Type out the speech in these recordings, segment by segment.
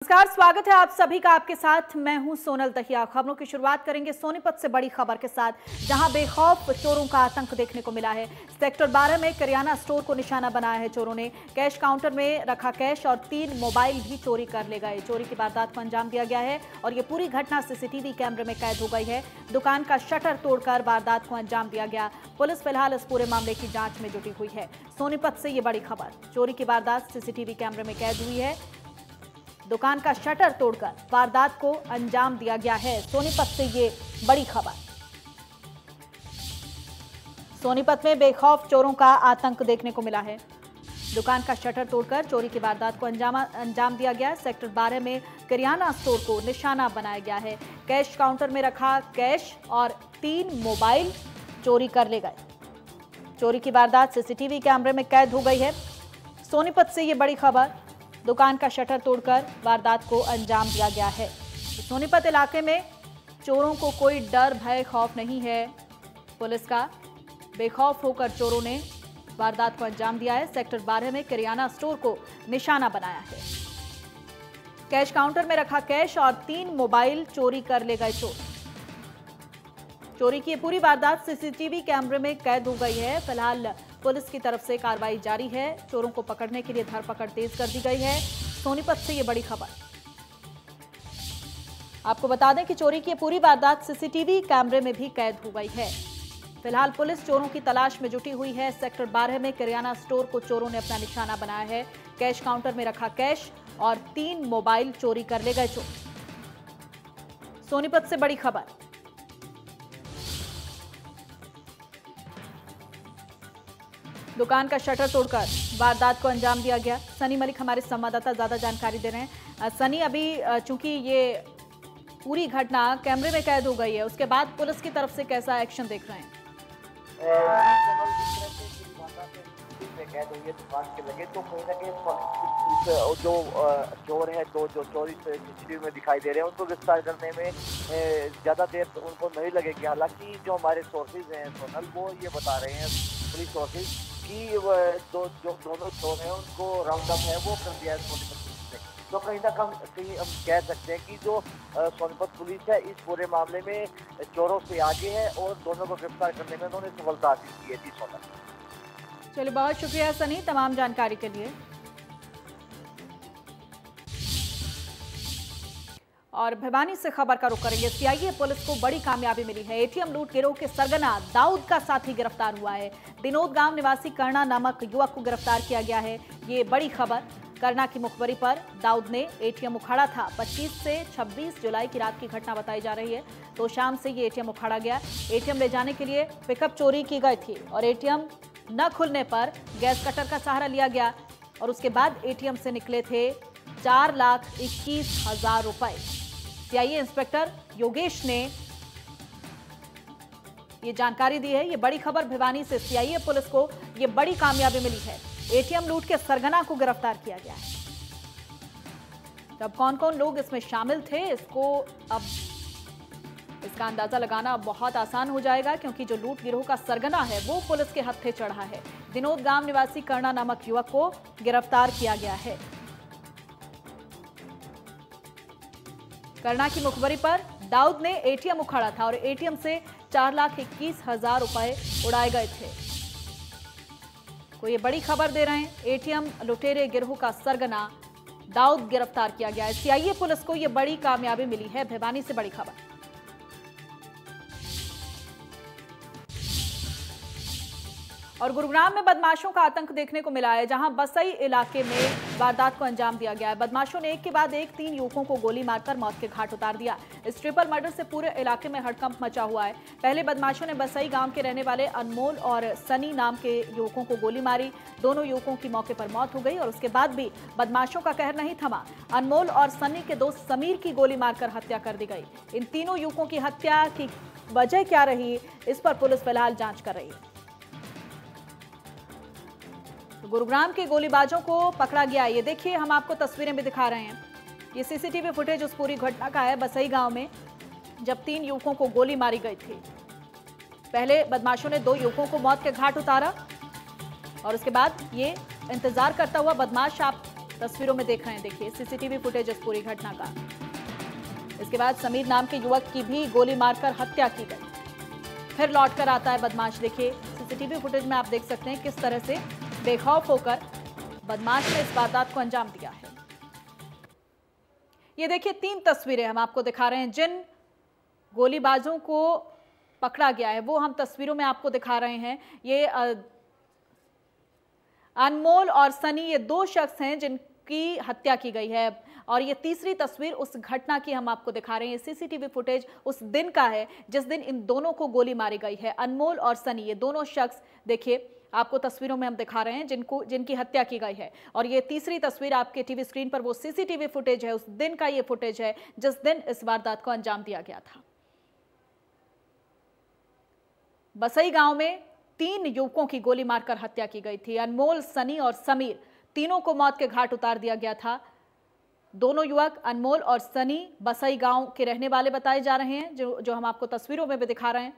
नमस्कार, स्वागत है आप सभी का। आपके साथ मैं हूं सोनल दहिया। खबरों की शुरुआत करेंगे सोनीपत से बड़ी खबर के साथ, जहां बेखौफ चोरों का आतंक देखने को मिला है। सेक्टर 12 में करियाना स्टोर को निशाना बनाया है चोरों ने। कैश काउंटर में रखा कैश और 3 मोबाइल भी चोरी कर ले गए। चोरी की वारदात को अंजाम दिया गया है और ये पूरी घटना सीसीटीवी कैमरे में कैद हो गई है। दुकान का शटर तोड़कर वारदात को अंजाम दिया गया। पुलिस फिलहाल इस पूरे मामले की जांच में जुटी हुई है। सोनीपत से ये बड़ी खबर, चोरी की वारदात सीसीटीवी कैमरे में कैद हुई है। दुकान का शटर तोड़कर वारदात को अंजाम दिया गया है। सोनीपत से ये बड़ी खबर। सोनीपत में बेखौफ चोरों का आतंक देखने को मिला है। दुकान का शटर तोड़कर चोरी की वारदात को अंजाम दिया गया। सेक्टर 12 में करियाना स्टोर को निशाना बनाया गया है। कैश काउंटर में रखा कैश और 3 मोबाइल चोरी कर ले गए। चोरी की वारदात सीसीटीवी कैमरे में कैद हो गई है। सोनीपत से ये बड़ी खबर। दुकान का शटर तोड़कर वारदात को अंजाम दिया गया है। सोनीपत इलाके में चोरों को कोई डर भय खौफ नहीं है। पुलिस का बेखौफ होकर चोरों ने वारदात को अंजाम दिया है। सेक्टर 12 में करियाना स्टोर को निशाना बनाया है। कैश काउंटर में रखा कैश और 3 मोबाइल चोरी कर ले गए चोर। चोरी की पूरी वारदात सीसीटीवी कैमरे में कैद हो गई है। फिलहाल पुलिस की तरफ से कार्रवाई जारी है। चोरों को पकड़ने के लिए धरपकड़ तेज कर दी गई है। सोनीपत से ये बड़ी खबर। आपको बता दें कि चोरी की पूरी वारदात सीसीटीवी कैमरे में भी कैद हो गई है। फिलहाल पुलिस चोरों की तलाश में जुटी हुई है। सेक्टर 12 में करियाना स्टोर को चोरों ने अपना निशाना बनाया है। कैश काउंटर में रखा कैश और 3 मोबाइल चोरी कर ले गए चोर। सोनीपत से बड़ी खबर। दुकान का शटर तोड़कर वारदात को अंजाम दिया गया। सनी मलिक हमारे संवाददाता ज्यादा जानकारी दे रहे हैं। सनी, अभी चूंकि ये पूरी घटना कैमरे में कैद हो गई है, उसके बाद पुलिस की तरफ से कैसा एक्शन देख रहे हैं? कैद हुई है दुकान के लगे, तो कहीं ना कहीं जो चोर है, तो जो चोरी सीसीटीवी में दिखाई दे रहे हैं, उनको गिरफ्तार करने में ज्यादा देर तो उनको नहीं लगेगी। हालांकि जो हमारे सोर्सेज हैं सोनल, वो ये बता रहे हैं, पुलिस सोर्सेज, कि जो दोनों चोर हैं उनको राउंड अप है वो कर दिया है सोनीपत पुलिस ने। तो कहीं ना कहीं हम कह सकते हैं कि जो सोनीपत पुलिस है इस पूरे मामले में चोरों से आगे है और दोनों को गिरफ्तार करने में उन्होंने सफलता हासिल की है। जी सोनल। चलिए, बहुत शुक्रिया सनी तमाम जानकारी के लिए। और भिवानी से खबर का रुख करेंगे। सीआईए पुलिस को बड़ी कामयाबी मिली है। एटीएम लूट गिरोह के सरगना दाऊद का साथी गिरफ्तार हुआ है। दिनोद गांव निवासी करना नामक युवक को गिरफ्तार किया गया है। ये बड़ी खबर। करना की मुखबरी पर दाऊद ने एटीएम उखाड़ा था। 25 से 26 जुलाई की रात की घटना बताई जा रही है। तो शाम से ये एटीएम उखाड़ा गया। एटीएम ले जाने के लिए पिकअप चोरी की गई थी और एटीएम न खुलने पर गैस कटर का सहारा लिया गया और उसके बाद एटीएम से निकले थे 4,21,000 रुपए। सीआईए इंस्पेक्टर योगेश ने ये जानकारी दी है। ये बड़ी खबर भिवानी से। सीआईए पुलिस को ये बड़ी कामयाबी मिली है। एटीएम लूट के सरगना को गिरफ्तार किया गया है। तब कौन कौन लोग इसमें शामिल थे, इसका अंदाजा लगाना बहुत आसान हो जाएगा, क्योंकि जो लूट गिरोह का सरगना है वो पुलिस के हत्थे चढ़ा है। दिनोद गांव निवासी करना नामक युवक को गिरफ्तार किया गया है। करना की मुखबरी पर दाऊद ने एटीएम उखाड़ा था और एटीएम से 4,21,000 रुपए उड़ाए गए थे। को ये बड़ी खबर दे रहे हैं। एटीएम लुटेरे गिरोह का सरगना दाऊद गिरफ्तार किया गया है। सीआईए पुलिस को ये बड़ी कामयाबी मिली है। भिवानी से बड़ी खबर। और गुरुग्राम में बदमाशों का आतंक देखने को मिला है, जहां बसई इलाके में वारदात को अंजाम दिया गया है। बदमाशों ने एक के बाद एक 3 युवकों को गोली मारकर मौत के घाट उतार दिया। इस ट्रिपल मर्डर से पूरे इलाके में हड़कंप मचा हुआ है। पहले बदमाशों ने बसई गांव के रहने वाले अनमोल और सनी नाम के युवकों को गोली मारी। दोनों युवकों की मौके पर मौत हो गई और उसके बाद भी बदमाशों का कहर नहीं थमा। अनमोल और सनी के दोस्त समीर की गोली मारकर हत्या कर दी गई। इन तीनों युवकों की हत्या की वजह क्या रही, इस पर पुलिस फिलहाल जांच कर रही है। गुरुग्राम के गोलीबाजों को पकड़ा गया। ये देखिए, हम आपको तस्वीरें भी दिखा रहे हैं। ये सीसीटीवी फुटेज उस पूरी घटना का है, बसई गांव में जब 3 युवकों को गोली मारी गई थी। पहले बदमाशों ने 2 युवकों को मौत के घाट उतारा और उसके बाद ये इंतजार करता हुआ बदमाश आप तस्वीरों में देख रहे हैं, देखिए सीसीटीवी फुटेज इस पूरी घटना का। इसके बाद समीर नाम के युवक की भी गोली मारकर हत्या की गई। फिर लौटकर आता है बदमाश। देखिए सीसीटीवी फुटेज में आप देख सकते हैं किस तरह से बेखौफ होकर बदमाश ने इस वारदात को अंजाम दिया है। ये देखिए 3 तस्वीरें हम आपको दिखा रहे हैं। जिन गोलीबाजों को पकड़ा गया है वो हम तस्वीरों में आपको दिखा रहे हैं। ये अनमोल और सनी, ये 2 शख्स हैं जिनकी हत्या की गई है। और ये तीसरी तस्वीर उस घटना की हम आपको दिखा रहे हैं। सीसीटीवी फुटेज उस दिन का है जिस दिन इन दोनों को गोली मारी गई है। अनमोल और सनी, ये दोनों शख्स देखिए आपको तस्वीरों में हम दिखा रहे हैं जिनकी हत्या की गई है। और ये तीसरी तस्वीर आपके टीवी स्क्रीन पर वो सीसीटीवी फुटेज है, उस दिन का ये फुटेज है जिस दिन इस वारदात को अंजाम दिया गया था। बसई गांव में 3 युवकों की गोली मारकर हत्या की गई थी। अनमोल, सनी और समीर, तीनों को मौत के घाट उतार दिया गया था। दोनों युवक अनमोल और सनी बसई गांव के रहने वाले बताए जा रहे हैं, जो हम आपको तस्वीरों में भी दिखा रहे हैं।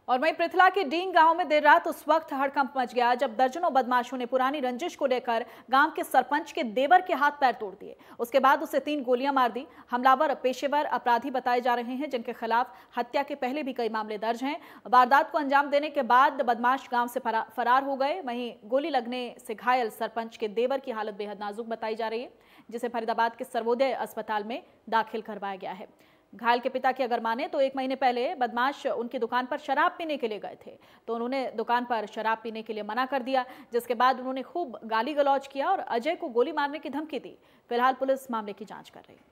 और वहीं पृथला के डींग गांव में देर रात उस वक्त हड़कंप मच गया जब दर्जनों बदमाशों ने पुरानी रंजिश को लेकर गांव के सरपंच के देवर के हाथ पैर तोड़ दिए। उसके बाद उसे 3 गोलियां मार दी। हमलावर पेशेवर अपराधी बताए जा रहे हैं जिनके खिलाफ हत्या के पहले भी कई मामले दर्ज हैं। वारदात को अंजाम देने के बाद बदमाश गांव से फरार हो गए। वहीं गोली लगने से घायल सरपंच के देवर की हालत बेहद नाजुक बताई जा रही है, जिसे फरीदाबाद के सर्वोदय अस्पताल में दाखिल करवाया गया है। घायल के पिता की अगर माने तो 1 महीने पहले बदमाश उनकी दुकान पर शराब पीने के लिए गए थे, तो उन्होंने दुकान पर शराब पीने के लिए मना कर दिया, जिसके बाद उन्होंने खूब गाली गलौज किया और अजय को गोली मारने की धमकी दी। फिलहाल पुलिस मामले की जांच कर रही है।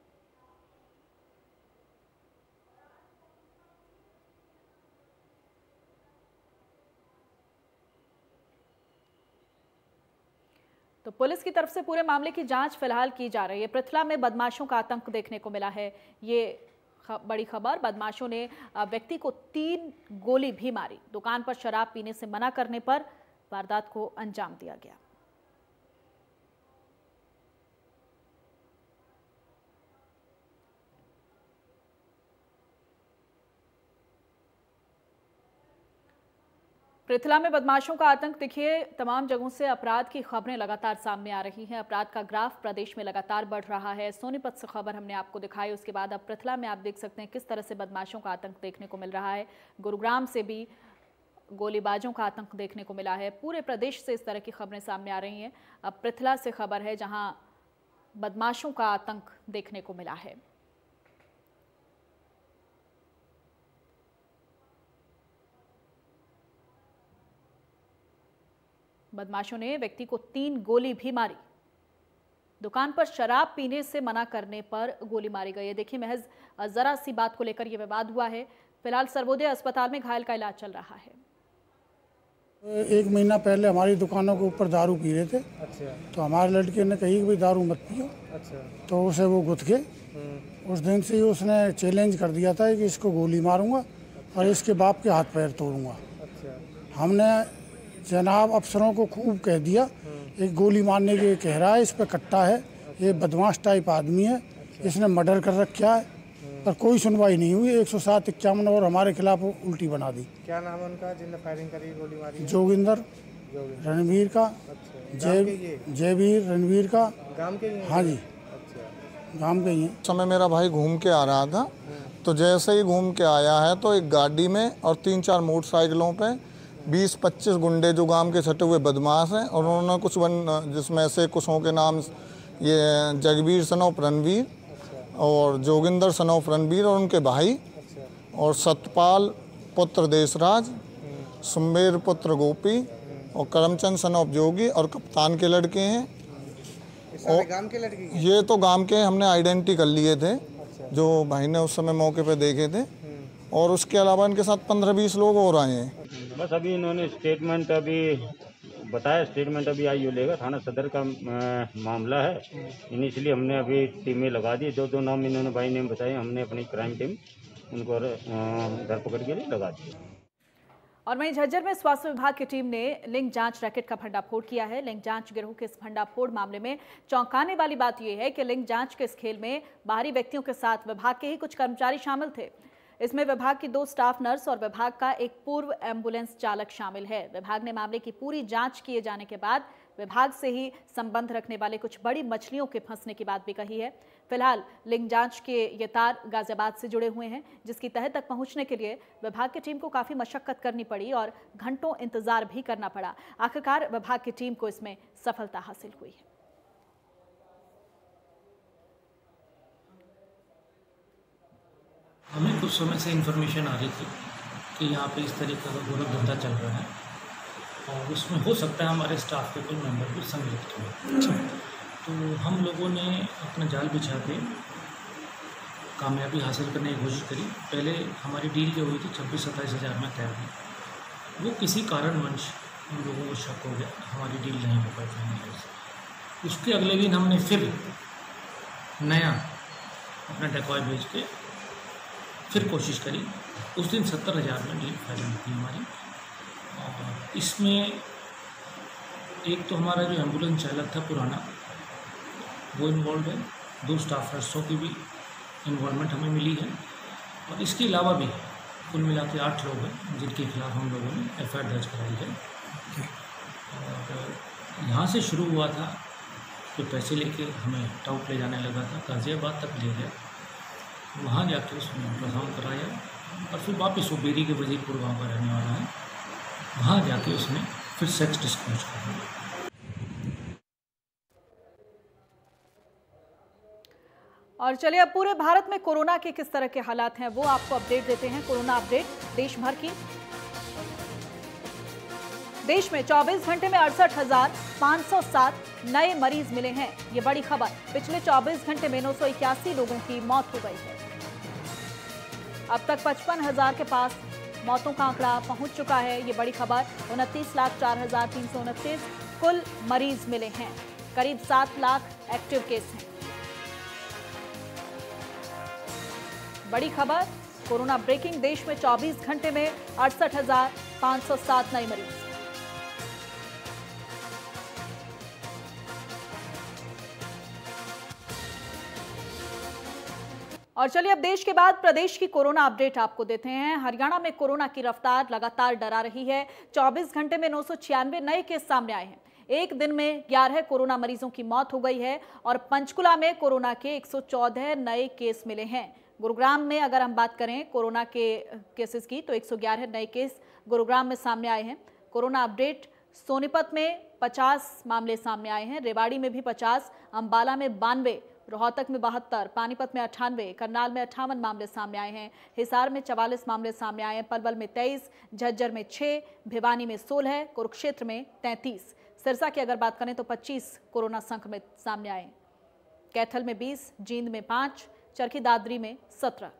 तो पुलिस की तरफ से पूरे मामले की जांच फिलहाल की जा रही है। पृथला में बदमाशों का आतंक देखने को मिला है। ये बड़ी खबर, बदमाशों ने व्यक्ति को 3 गोली भी मारी। दुकान पर शराब पीने से मना करने पर वारदात को अंजाम दिया गया। पृथला में बदमाशों का आतंक देखिए, तमाम जगहों से अपराध की खबरें लगातार सामने आ रही हैं। अपराध का ग्राफ प्रदेश में लगातार बढ़ रहा है। सोनीपत से खबर हमने आपको दिखाई, उसके बाद अब पृथला में आप देख सकते हैं किस तरह से बदमाशों का आतंक देखने को मिल रहा है। गुरुग्राम से भी गोलीबाजों का आतंक देखने को मिला है। पूरे प्रदेश से इस तरह की खबरें सामने आ रही हैं। अब पृथला से खबर है जहां बदमाशों का आतंक देखने को मिला है। बदमाशों ने व्यक्ति को 3 गोली भी मारी। दुकान पर शराब पीने से मना करने पर गोली मारी गई है। देखिए महज जरा सी बात को लेकर यह विवाद हुआ है। फिलहाल सर्वोदय अस्पताल में घायल का इलाज चल रहा है। 1 महीना पहले हमारी दुकानों के ऊपर दारू पी रहे थे। अच्छा। तो हमारे लड़के ने कही कि भाई दारू मत पियो। अच्छा। तो उसे वो गुथ के उस दिन से ही उसने चैलेंज कर दिया था कि इसको गोली मारूंगा और इसके बाप के हाथ पैर तोड़ूंगा। अच्छा। हमने जनाब अफसरों को खूब कह दिया, एक गोली मारने के कह रहा है, इस पे कट्टा है, ये बदमाश टाइप आदमी है, इसने मर्डर कर रखा है, पर कोई सुनवाई नहीं हुई। 107-51 और हमारे खिलाफ उल्टी बना दी। क्या नाम है उनका जिनने फायरिंग करी, गोली मारी? जोगिंदर रणवीर का। अच्छा। जयवीर रणवीर का। गांव के ही? हाँ जी। अच्छा। गांव के ही हैं। समय मेरा भाई घूम के आ रहा था, तो जैसे ही घूम के आया है तो एक गाड़ी में और 3-4 मोटरसाइकिलों पे 20-25 गुंडे जो गांव के छटे हुए बदमाश हैं, और उन्होंने कुछ जिसमें से कुछों के नाम ये जगबीर सन ऑफ रणवीर और जोगिंदर सन ऑफ रणवीर और उनके भाई, और सतपाल पुत्र देशराज, सुमेर पुत्र गोपी और करमचंद सन ऑफ जोगी और कप्तान के लड़के हैं। और गांव के लड़के? ये तो गांव के हमने आइडेंटिटी कर लिए थे। जो भाई ने उस समय मौके पे देखे थे, और उसके अलावा इनके साथ 15-20 लोग और आए हैं। बस अभी इन्होंने स्टेटमेंट अभी बताया, स्टेटमेंट अभी आईओ लेगा। थाना सदर का मामला है। इनिशियली हमने अभी टीमें लगा दी। जो नाम इन्होंने भाई ने बताए, हमने अपनी क्राइम टीम उनको धरपकड़ के लिए लगा दी। और वहीं झज्जर में स्वास्थ्य विभाग की टीम ने लिंग जांच रैकेट का भंडाफोड़ किया है। लिंग जांच गिरोह के इस भंडाफोड़ मामले में चौंकाने वाली बात यह है कि लिंग जांच के इस खेल में बाहरी व्यक्तियों के साथ विभाग के ही कुछ कर्मचारी शामिल थे। इसमें विभाग की 2 स्टाफ नर्स और विभाग का एक पूर्व एम्बुलेंस चालक शामिल है। विभाग ने मामले की पूरी जांच किए जाने के बाद विभाग से ही संबंध रखने वाले कुछ बड़ी मछलियों के फंसने की बात भी कही है। फिलहाल लिंक जांच के ये तार गाजियाबाद से जुड़े हुए हैं, जिसकी तह तक पहुंचने के लिए विभाग की टीम को काफी मशक्कत करनी पड़ी और घंटों इंतजार भी करना पड़ा। आखिरकार विभाग की टीम को इसमें सफलता हासिल हुई है। हमें कुछ समय से इन्फॉर्मेशन आ रही थी कि यहाँ पे इस तरीके का गोलक धंधा चल रहा है और उसमें हो सकता है हमारे स्टाफ के कोई मेंबर भी सम्मिलित हुए। तो हम लोगों ने अपना जाल बिछा के कामयाबी हासिल करने की कोशिश करी। पहले हमारी डील जो हुई थी 26-27 हज़ार में तय हुई, वो किसी कारणवश हम लोगों को शक हो गया, हमारी डील नहीं हो पाई फाइनलाइज। उसके अगले दिन हमने फिर नया अपना डेकॉय भेज के फिर कोशिश करी। उस दिन 70,000 में डील फाइनल थी हमारी। और इसमें एक तो हमारा जो एम्बुलेंस चालक था पुराना, वो इन्वॉल्व है। 2 स्टाफ नर्सों की भी इन्वॉल्वमेंट हमें मिली है और इसके अलावा भी कुल मिला के 8 लोग हैं जिनके खिलाफ हम लोगों ने एफआईआर दर्ज कराई है। और यहाँ से शुरू हुआ था, जो पैसे लेके हमें टाउट ले जाने लगा था, गाजियाबाद तक ले गया। वहाँ जाके उसने अल्ट्रासाउंड कराया और फिर वापस वो बेरी के वजीरपुर गाँव का रहने वाला है, वहाँ जाके उसने फिर सेक्स डिस्क्लोज कर दिया। और चलिए अब पूरे भारत में कोरोना के किस तरह के हालात हैं वो आपको अपडेट देते हैं। कोरोना अपडेट देश भर की। देश में 24 घंटे में 68,507 नए मरीज मिले हैं, ये बड़ी खबर। पिछले 24 घंटे में 981 लोगों की मौत हो गई है। अब तक 55,000 के पास मौतों का आंकड़ा पहुंच चुका है, ये बड़ी खबर। 29,04,329 कुल मरीज मिले हैं। करीब 7 लाख एक्टिव केस हैं। बड़ी खबर, कोरोना ब्रेकिंग। देश में 24 घंटे में 68,507 नए मरीज। और चलिए अब देश के बाद प्रदेश की कोरोना अपडेट आपको देते हैं। हरियाणा में कोरोना की रफ्तार लगातार डरा रही है। 24 घंटे में 996 नए केस सामने आए हैं। एक दिन में 11 कोरोना मरीजों की मौत हो गई है और पंचकुला में कोरोना के 114 नए केस मिले हैं। गुरुग्राम में अगर हम बात करें कोरोना के केसेस की, तो 111 नए केस गुरुग्राम में सामने आए हैं। कोरोना अपडेट, सोनीपत में 50 मामले सामने आए हैं, रेवाड़ी में भी 50, अंबाला में 92, रोहतक में 72, पानीपत में 98, करनाल में 58 मामले सामने आए हैं, हिसार में 44 मामले सामने आए हैं, पलवल में 23, झज्जर में 6, भिवानी में 16, कुरुक्षेत्र में 33, सिरसा की अगर बात करें तो 25 कोरोना संक्रमित सामने आए, कैथल में 20, जींद में 5, चरखी दादरी में 17।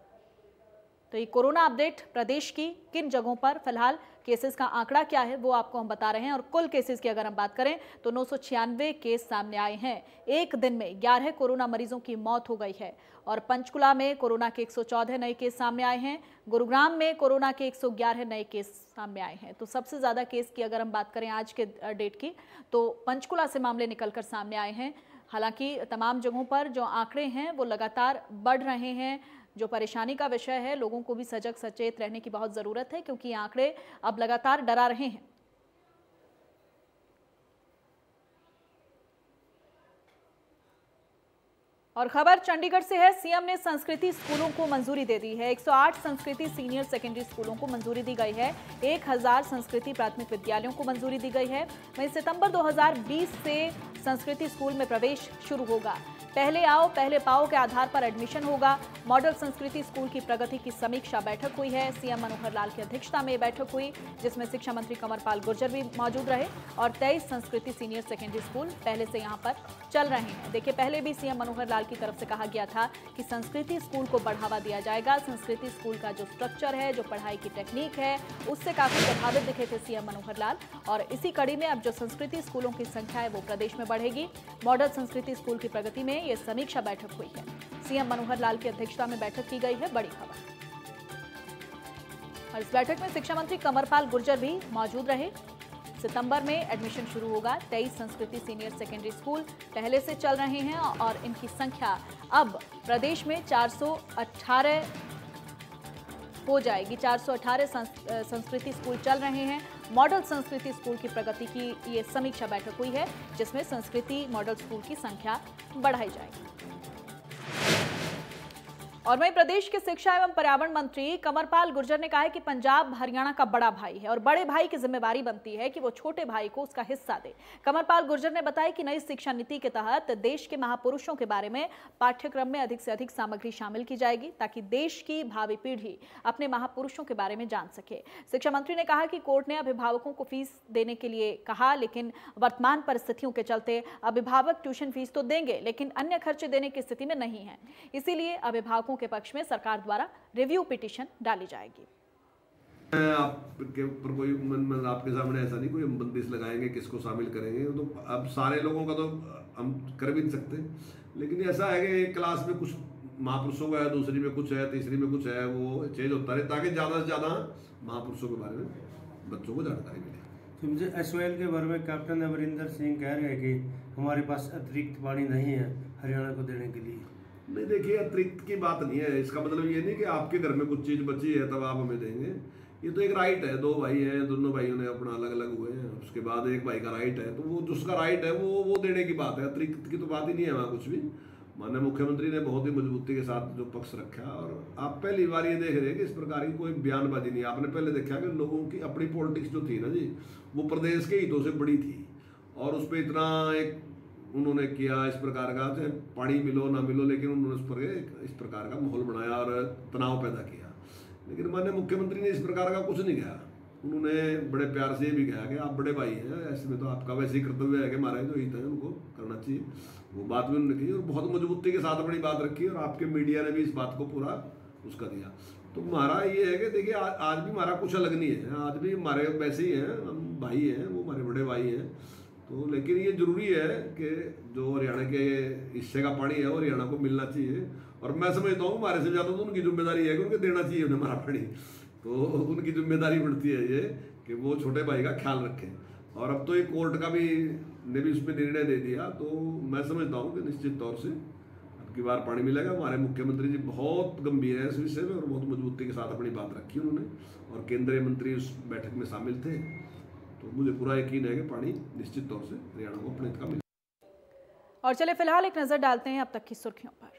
तो ये कोरोना अपडेट प्रदेश की किन जगहों पर फिलहाल केसेस का आंकड़ा क्या है वो आपको हम बता रहे हैं। और कुल केसेस की अगर हम बात करें तो 996 केस सामने आए हैं। एक दिन में 11 कोरोना मरीजों की मौत हो गई है। और पंचकुला में कोरोना के 114 नए केस सामने आए हैं। गुरुग्राम में कोरोना के 111 नए केस सामने आए हैं। तो सबसे ज़्यादा केस की अगर हम बात करें आज के डेट की, तो पंचकुला से मामले निकलकर सामने आए हैं। हालांकि तमाम जगहों पर जो आंकड़े हैं वो लगातार बढ़ रहे हैं, जो परेशानी का विषय है। लोगों को भी सजग सचेत रहने की बहुत ज़रूरत है, क्योंकि आंकड़े अब लगातार डरा रहे हैं। और खबर चंडीगढ़ से है। सीएम ने संस्कृति स्कूलों को मंजूरी दे दी है। 108 संस्कृति सीनियर सेकेंडरी स्कूलों को मंजूरी दी गई है। 1000 संस्कृति प्राथमिक विद्यालयों को मंजूरी दी गई है। वहीं सितंबर 2020 से संस्कृति स्कूल में प्रवेश शुरू होगा। पहले आओ पहले पाओ के आधार पर एडमिशन होगा। मॉडल संस्कृति स्कूल की प्रगति की समीक्षा बैठक हुई है। सीएम मनोहर लाल की अध्यक्षता में बैठक हुई, जिसमें शिक्षा मंत्री कंवरपाल गुर्जर भी मौजूद रहे। और 23 संस्कृति सीनियर सेकेंडरी स्कूल पहले से यहां पर चल रहे हैं। देखिए, पहले भी सीएम मनोहर लाल की तरफ से कहा गया था कि संस्कृति स्कूल को बढ़ावा दिया जाएगा। संस्कृति स्कूल का जो स्ट्रक्चर है, जो पढ़ाई की टेक्निक है, उससे काफी प्रभावित दिखे थे सीएम मनोहर लाल। और इसी कड़ी में अब जो संस्कृति स्कूलों की संख्या है वो प्रदेश में बढ़ेगी। मॉडल संस्कृति स्कूल की प्रगति में ये समीक्षा बैठक हुई है। सीएम मनोहर लाल की अध्यक्षता में बैठक की गई है। बड़ी खबर। और इस बैठक में शिक्षा मंत्री कंवरपाल गुर्जर भी मौजूद रहे। सितंबर में एडमिशन शुरू होगा। 23 संस्कृति सीनियर सेकेंडरी स्कूल पहले से चल रहे हैं और इनकी संख्या अब प्रदेश में 418 हो जाएगी। 418 संस्कृति स्कूल चल रहे हैं। मॉडल संस्कृति स्कूल की प्रगति की ये समीक्षा बैठक हुई है, जिसमें संस्कृति मॉडल स्कूल की संख्या बढ़ाई जाएगी। और वहीं प्रदेश के शिक्षा एवं पर्यावरण मंत्री कंवरपाल गुर्जर ने कहा है कि पंजाब हरियाणा का बड़ा भाई है और बड़े भाई की जिम्मेदारी बनती है कि वो छोटे भाई को उसका हिस्सा दे। कंवरपाल गुर्जर ने बताया कि नई शिक्षा नीति के तहत देश के महापुरुषों के बारे में पाठ्यक्रम में अधिक से अधिक सामग्री शामिल की जाएगी, ताकि देश की भावी पीढ़ी अपने महापुरुषों के बारे में जान सके। शिक्षा मंत्री ने कहा कि कोर्ट ने अभिभावकों को फीस देने के लिए कहा, लेकिन वर्तमान परिस्थितियों के चलते अभिभावक ट्यूशन फीस तो देंगे, लेकिन अन्य खर्चे देने की स्थिति में नहीं है। इसीलिए अभिभावकों के पक्ष में सरकार द्वारा रिव्यू पिटीशन डाली जाएगी। आपके ऊपर कोई आपके सामने ऐसा नहीं कोई हम बंदिश लगाएंगे किसको शामिल करेंगे, तो अब सारे लोगों का तो हम कर भी नहीं सकते, लेकिन ऐसा है कि एक क्लास में कुछ महापुरुषों का है, दूसरी में कुछ है, तीसरी में कुछ है, वो चेंज होता रहे ताकि ज़्यादा से ज़्यादा महापुरुषों के बारे में बच्चों को जानकारी मिले। तो मुझे SOL के बारे में कैप्टन अमरिंदर सिंह कह रहे हैं कि हमारे पास अतिरिक्त पानी नहीं है हरियाणा को देने के लिए। नहीं, देखिए अतिरिक्त की बात नहीं है, इसका मतलब ये नहीं कि आपके घर में कुछ चीज़ बची है तब आप हमें देंगे। ये तो एक राइट है, दो भाई हैं, दोनों भाइयों ने अपना अलग अलग हुए हैं, उसके बाद एक भाई का राइट है, तो वो जिसका राइट है वो देने की बात है। अतिरिक्त की तो बात ही नहीं है वहाँ कुछ भी। माननीय मुख्यमंत्री ने बहुत ही मजबूती के साथ जो पक्ष रखा, और आप पहली बार ये देख रहे हैं कि इस प्रकार की कोई बयानबाजी नहीं। आपने पहले देखा कि लोगों की अपनी पॉलिटिक्स जो थी ना जी, वो प्रदेश के हितों से बड़ी थी, और उस पर इतना एक उन्होंने किया इस प्रकार का, चाहे पानी मिलो ना मिलो, लेकिन उन्होंने उस पर इस प्रकार का माहौल बनाया और तनाव पैदा किया। लेकिन माननीय मुख्यमंत्री ने इस प्रकार का कुछ नहीं कहा। उन्होंने बड़े प्यार से ये भी कहा कि आप बड़े भाई हैं, ऐसे में तो आपका वैसे ही कर्तव्य है कि हमारा जो हित है उनको करना चाहिए। वो बात भी उन्होंने की और बहुत मजबूती के साथ अपनी बात रखी, और आपके मीडिया ने भी इस बात को पूरा उसका दिया। तो हमारा ये है कि देखिए आज भी हमारा कुछ अलग नहीं है, आज भी हमारे वैसे ही हैं, हम भाई हैं, वो हमारे बड़े भाई हैं। तो लेकिन ये जरूरी है कि जो हरियाणा के हिस्से का पानी है वो हरियाणा को मिलना चाहिए, और मैं समझता हूँ हमारे से ज़्यादा तो उनकी जिम्मेदारी है कि उनको देना चाहिए उन्हें हमारा पानी। तो उनकी जिम्मेदारी बढ़ती है ये कि वो छोटे भाई का ख्याल रखें। और अब तो ये कोर्ट का भी ने भी उसमें निर्णय दे दिया, तो मैं समझता हूँ कि निश्चित तौर से अब की बार पानी मिलेगा। हमारे मुख्यमंत्री जी बहुत गंभीर है इस विषय में और बहुत मजबूती के साथ अपनी बात रखी उन्होंने, और केंद्रीय मंत्री उस बैठक में शामिल थे। तो मुझे पूरा यकीन है कि पानी निश्चित तौर से हरियाणा को अपने हित का मिलेगा। और चले फिलहाल एक नजर डालते हैं अब तक की सुर्खियों पर।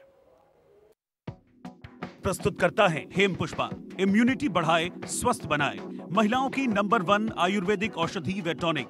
प्रस्तुत करता है हेमपुष्पा, इम्यूनिटी बढ़ाए, स्वस्थ बनाए, महिलाओं की नंबर 1 आयुर्वेदिक औषधि व टॉनिक।